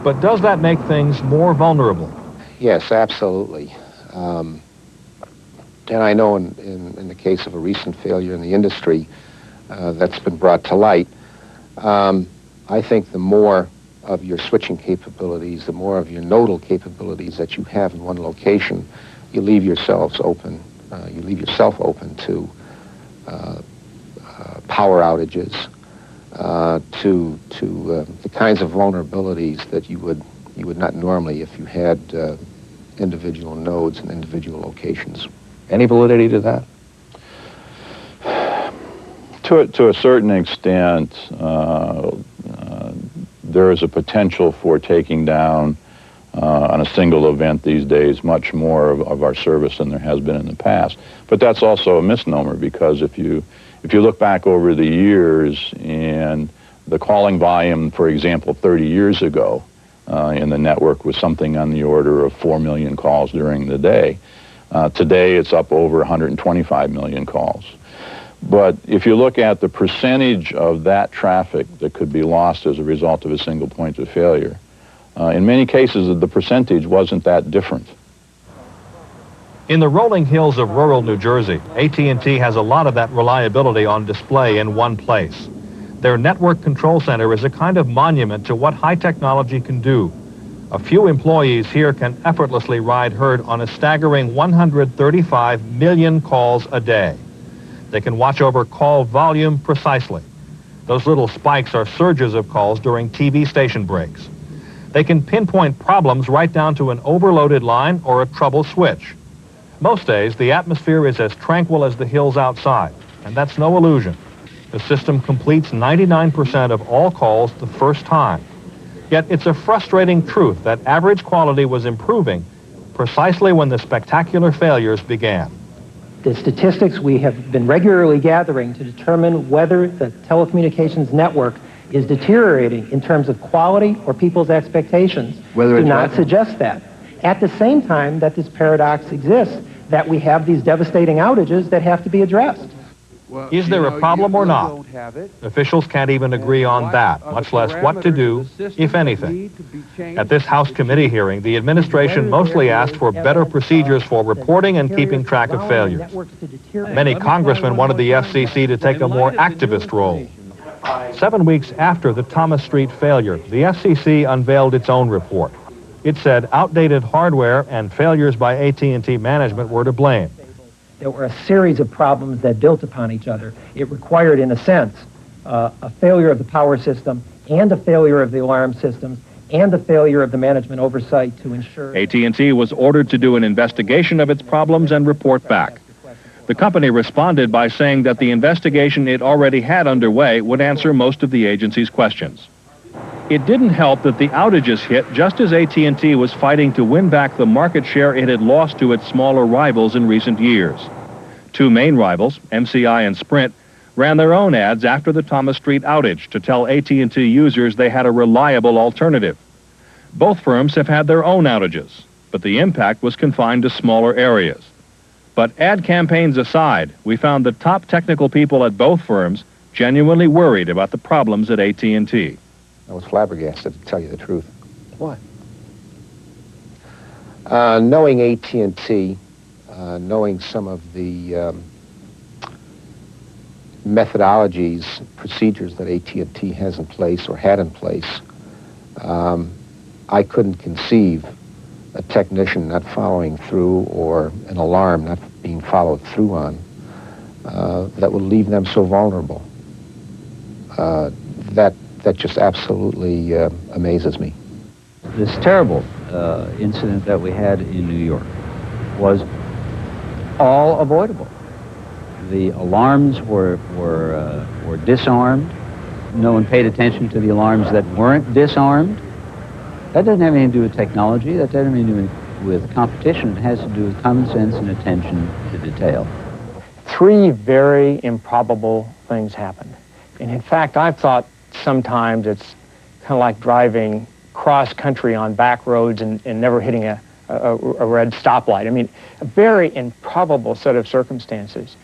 But does that make things more vulnerable? Yes, absolutely. And I know in the case of a recent failure in the industry that's been brought to light, I think the more of your switching capabilities, the more of your nodal capabilities that you have in one location, you leave yourself open to power outages, to the kinds of vulnerabilities that you would not normally if you had individual nodes and individual locations. Any validity to that? To a certain extent, there is a potential for taking down on a single event these days much more of our service than there has been in the past. But that's also a misnomer, because if you look back over the years and The calling volume, for example, 30 years ago in the network was something on the order of 4 million calls during the day. Today it's up over 125 million calls. But if you look at the percentage of that traffic that could be lost as a result of a single point of failure, in many cases the percentage wasn't that different. In the rolling hills of rural New Jersey, AT&T has a lot of that reliability on display in one place. Their network control center is a kind of monument to what high technology can do. A few employees here can effortlessly ride herd on a staggering 135 million calls a day. They can watch over call volume precisely. Those little spikes are surges of calls during TV station breaks. They can pinpoint problems right down to an overloaded line or a trouble switch. Most days, the atmosphere is as tranquil as the hills outside, and that's no illusion. The system completes 99% of all calls the first time. Yet it's a frustrating truth that average quality was improving precisely when the spectacular failures began. The statistics we have been regularly gathering to determine whether the telecommunications network is deteriorating in terms of quality or people's expectations do not suggest that. At the same time that this paradox exists, that we have these devastating outages that have to be addressed. Is there a problem or not? Officials can't even agree on that, much less what to do, if anything. At this House committee hearing, the administration mostly asked for better procedures for reporting and keeping track of failures. Many congressmen wanted the FCC to take a more activist role. 7 weeks after the Thomas Street failure, the FCC unveiled its own report. It said outdated hardware and failures by AT&T management were to blame. There were a series of problems that built upon each other. It required, in a sense, a failure of the power system and a failure of the alarm systems and a failure of the management oversight to ensure... AT&T was ordered to do an investigation of its problems and report back. The company responded by saying that the investigation it already had underway would answer most of the agency's questions. It didn't help that the outages hit just as AT&T was fighting to win back the market share it had lost to its smaller rivals in recent years. Two main rivals, MCI and Sprint, ran their own ads after the Thomas Street outage to tell AT&T users they had a reliable alternative. Both firms have had their own outages, but the impact was confined to smaller areas. But ad campaigns aside, we found the top technical people at both firms genuinely worried about the problems at AT&T. I was flabbergasted, to tell you the truth. Why? Knowing AT&T, knowing some of the methodologies, procedures that AT&T has in place or had in place, I couldn't conceive a technician not following through or an alarm not being followed through on that would leave them so vulnerable. That just absolutely amazes me. This terrible incident that we had in New York was all avoidable. The alarms were disarmed. No one paid attention to the alarms that weren't disarmed. That doesn't have anything to do with technology. That doesn't have anything to do with competition. It has to do with common sense and attention to detail. Three very improbable things happened. And in fact, I've thought sometimes it's kind of like driving cross-country on back roads and never hitting a red stoplight. I mean, a very improbable set of circumstances.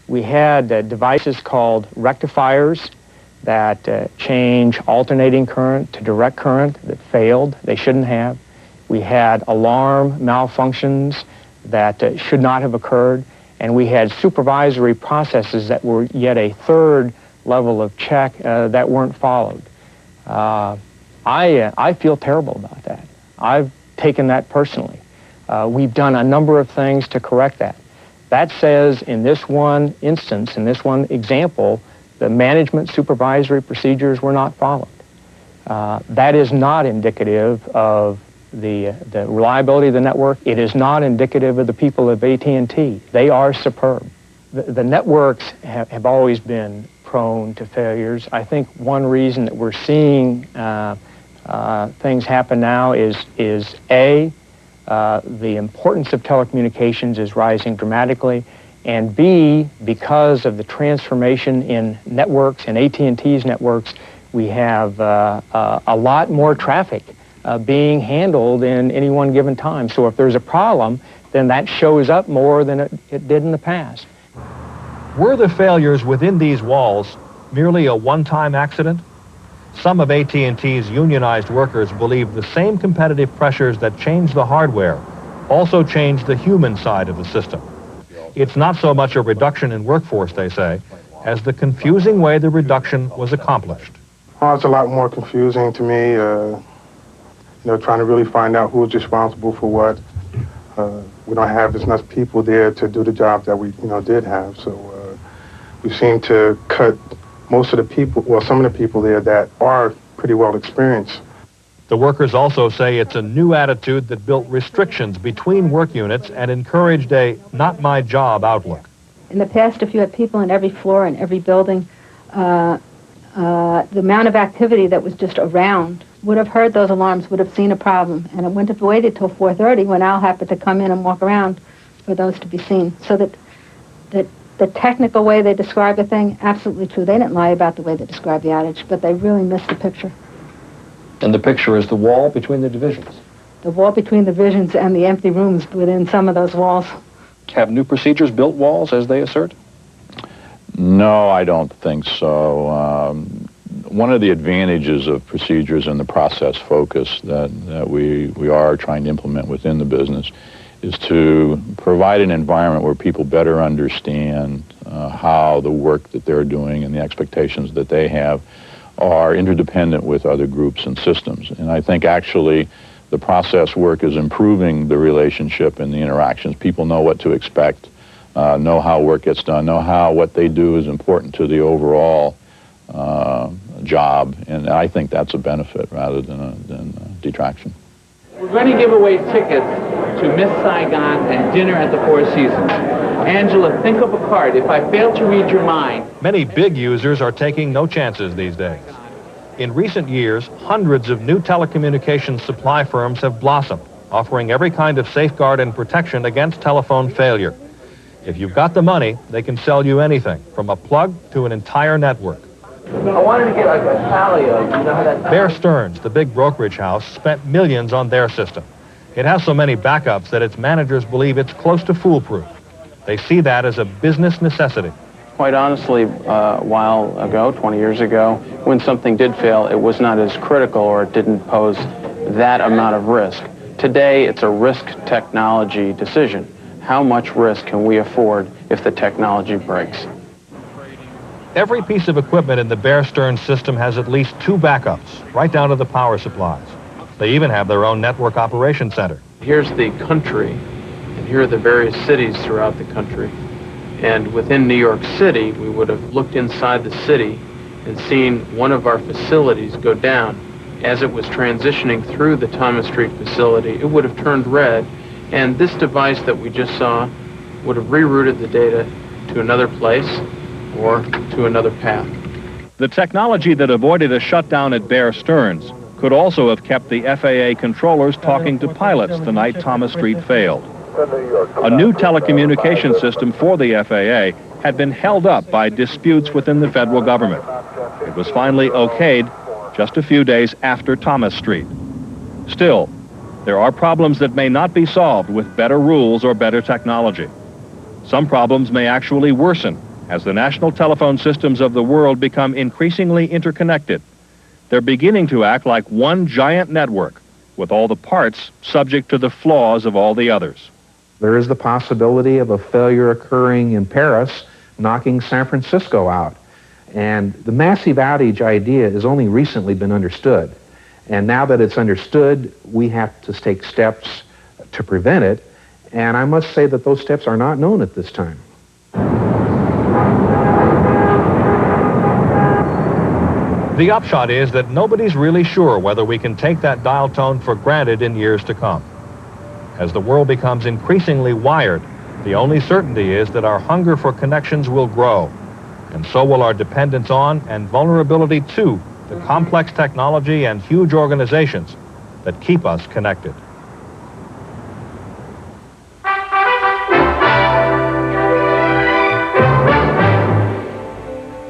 We had devices called rectifiers that change alternating current to direct current that failed. They shouldn't have. We had alarm malfunctions that should not have occurred. And we had supervisory processes that were yet a third level of check that weren't followed. I feel terrible about that. I've taken that personally. We've done a number of things to correct that. That says in this one instance, in this one example, the management supervisory procedures were not followed. That is not indicative of the reliability of the network. It is not indicative of the people of AT&T. They are superb. The networks have always been prone to failures. I think one reason that we're seeing things happen now is A, the importance of telecommunications is rising dramatically, and B, because of the transformation in networks, in AT&T's networks, We have a lot more traffic being handled in any one given time. So if there's a problem, then that shows up more than it did in the past. Were the failures within these walls merely a one-time accident? Some of AT&T's unionized workers believe the same competitive pressures that changed the hardware also changed the human side of the system. It's not so much a reduction in workforce, they say, as the confusing way the reduction was accomplished. Oh, it's a lot more confusing to me, trying to really find out who's responsible for what. We don't have enough people there to do the job that we, did have. So we seem to cut most of the people, well, some of the people there that are pretty well experienced. The workers also say it's a new attitude that built restrictions between work units and encouraged a not-my-job outlook. In the past, if you had people in every floor and every building, the amount of activity that was just around would have heard those alarms, would have seen a problem, and it wouldn't have waited till 4:30 when Al happened to come in and walk around for those to be seen. So that the technical way they describe the thing, absolutely true. They didn't lie about the way they described the outage, but they really missed the picture. And the picture is the wall between the divisions. The wall between the divisions and the empty rooms within some of those walls. Have new procedures built walls, as they assert? No, I don't think so. One of the advantages of procedures and the process focus that we are trying to implement within the business is to provide an environment where people better understand how the work that they're doing and the expectations that they have are interdependent with other groups and systems. And I think actually the process work is improving the relationship and the interactions. People know what to expect, know how work gets done, know how what they do is important to the overall job, and I think that's a benefit rather than a detraction. We're going to give away tickets to Miss Saigon and dinner at the Four Seasons. Angela, think of a card. If I fail to read your mind... Many big users are taking no chances these days. In recent years, hundreds of new telecommunications supply firms have blossomed, offering every kind of safeguard and protection against telephone failure. If you've got the money, they can sell you anything, from a plug to an entire network. I wanted to get like a tally of, how that... Bear Stearns, the big brokerage house, spent millions on their system. It has so many backups that its managers believe it's close to foolproof. They see that as a business necessity. Quite honestly, a while ago, 20 years ago, when something did fail, it was not as critical or it didn't pose that amount of risk. Today, it's a risk technology decision. How much risk can we afford if the technology breaks? Every piece of equipment in the Bear Stearns system has at least 2 backups, right down to the power supplies. They even have their own network operation center. Here's the country, and here are the various cities throughout the country. And within New York City, we would have looked inside the city and seen one of our facilities go down. As it was transitioning through the Thomas Street facility, it would have turned red, and this device that we just saw would have rerouted the data to another place or to another path. The technology that avoided a shutdown at Bear Stearns could also have kept the FAA controllers talking to pilots the night Thomas Street failed. A new telecommunication system for the FAA had been held up by disputes within the federal government. It was finally okayed just a few days after Thomas Street. Still, there are problems that may not be solved with better rules or better technology. Some problems may actually worsen as the national telephone systems of the world become increasingly interconnected. They're beginning to act like one giant network, with all the parts subject to the flaws of all the others. There is the possibility of a failure occurring in Paris, knocking San Francisco out. And the massive outage idea has only recently been understood. And now that it's understood, we have to take steps to prevent it. And I must say that those steps are not known at this time. The upshot is that nobody's really sure whether we can take that dial tone for granted in years to come. As the world becomes increasingly wired, the only certainty is that our hunger for connections will grow, and so will our dependence on and vulnerability to the complex technology and huge organizations that keep us connected.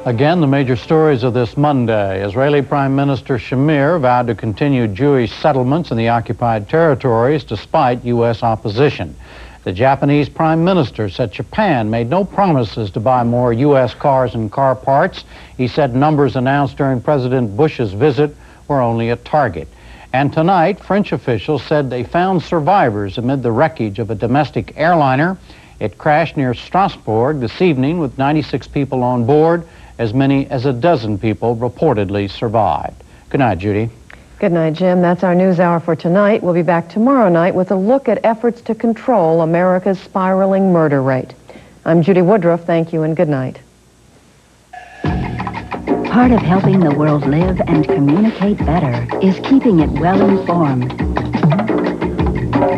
Again, the major stories of this Monday. Israeli Prime Minister Shamir vowed to continue Jewish settlements in the occupied territories despite U.S. opposition. The Japanese Prime Minister said Japan made no promises to buy more U.S. cars and car parts. He said numbers announced during President Bush's visit were only a target. And tonight, French officials said they found survivors amid the wreckage of a domestic airliner. It crashed near Strasbourg this evening with 96 people on board. As many as a dozen people reportedly survived. Good night, Judy. Good night, Jim. That's our news hour for tonight. We'll be back tomorrow night with a look at efforts to control America's spiraling murder rate. I'm Judy Woodruff. Thank you and good night. Part of helping the world live and communicate better is keeping it well informed.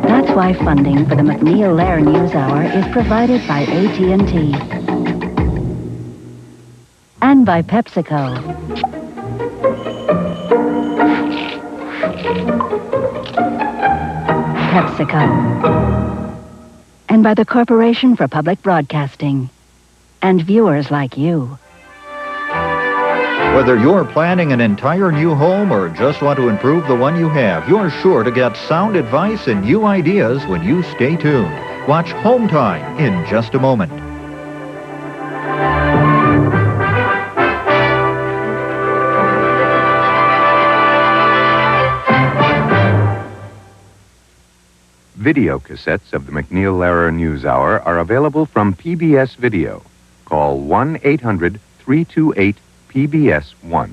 That's why funding for the MacNeil-Lehrer NewsHour is provided by AT&T and by PepsiCo. And by the Corporation for Public Broadcasting and viewers like you. Whether you're planning an entire new home or just want to improve the one you have, you're sure to get sound advice and new ideas when you stay tuned. Watch Home Time in just a moment. Video cassettes of the MacNeil-Lehrer NewsHour are available from PBS Video. Call 1-800-328-PBS-1.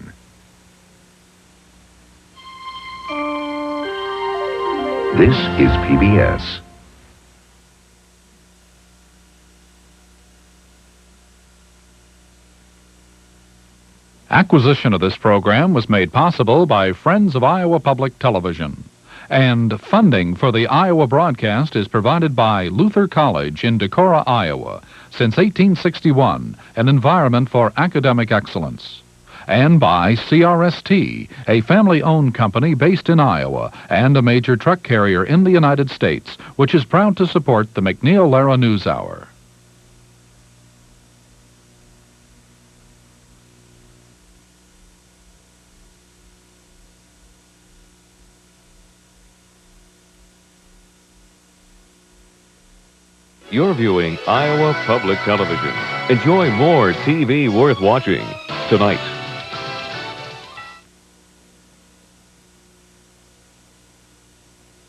This is PBS. Acquisition of this program was made possible by Friends of Iowa Public Television. And funding for the Iowa broadcast is provided by Luther College in Decorah, Iowa, since 1861, an environment for academic excellence. And by CRST, a family-owned company based in Iowa and a major truck carrier in the United States, which is proud to support the MacNeil-Lehrer NewsHour. You're viewing Iowa Public Television. Enjoy more TV worth watching tonight.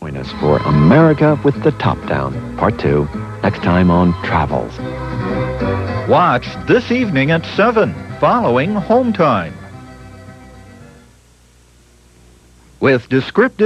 Join us for America with the Top Down, Part 2, next time on Travels. Watch this evening at 7, following Home Time. With descriptive